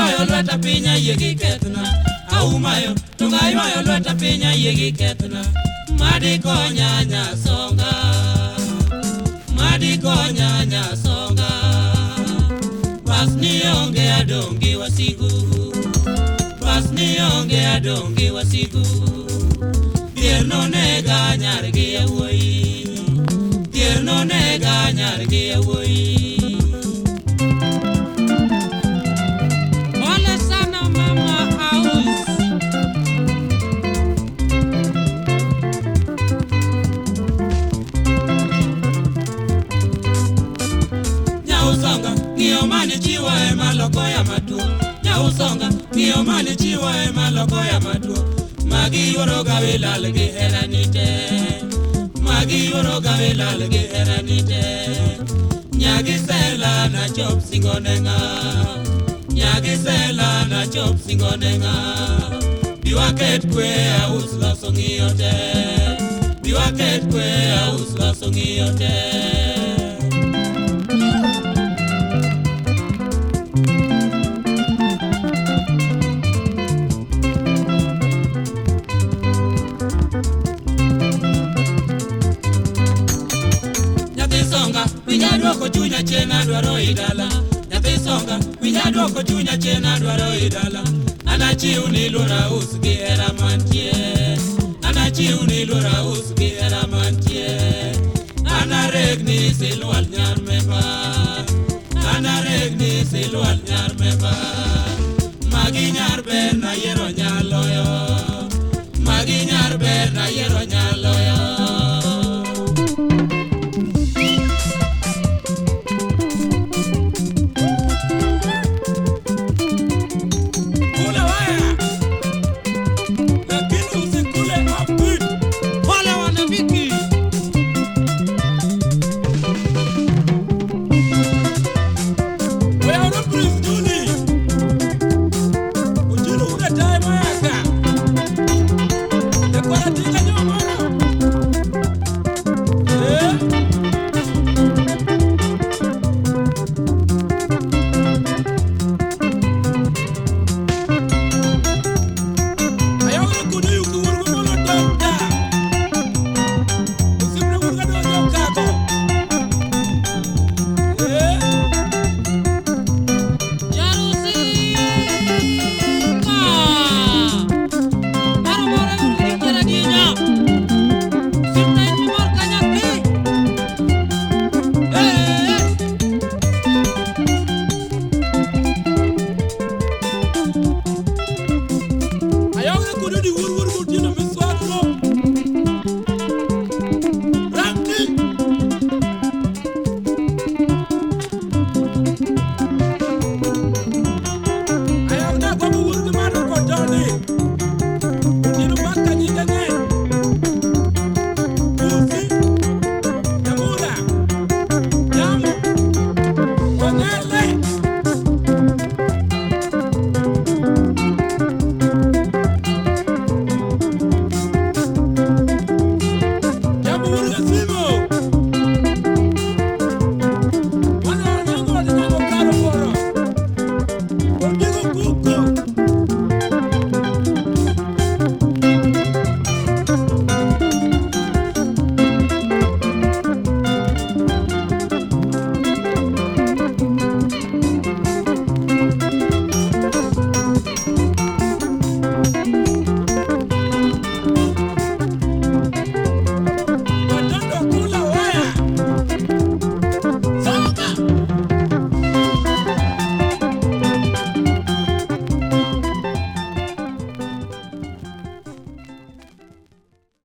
ywayo lweta pinya yegi ketna aumayo tunga ywayo lweta pinya yegi ketna madi konya nyasonga basni onge adongi wasigu basni onge adongi wasigu tierno nega nyargi awoi tierno nega nyargi awoi ole sana mama house nyausonga ngio mani chiwa e maloko ya matuo nyausonga ngio mani chiwa e maloko ya matuo magi yoro gawe lal gi heranite magi yoro gawe lal gi heranite nyagi sela na chop singonenga nyagi sela na chop singonenga biwaket kwe aus loso ngiote biwaket kwe aus loso ngiote Winyadwoko chunya chena dwaro idala Nyathi songa Winyadwoko chunya chena dwaro idala Anachiu ni lura usgi era mantie Anachiu ni lura usgi era mantie Anaregni silwal nyar meba Anaregni silwal nyar meba Magi nyar ber na yero nyaloyo Magi nyar ber na yero nyaloyo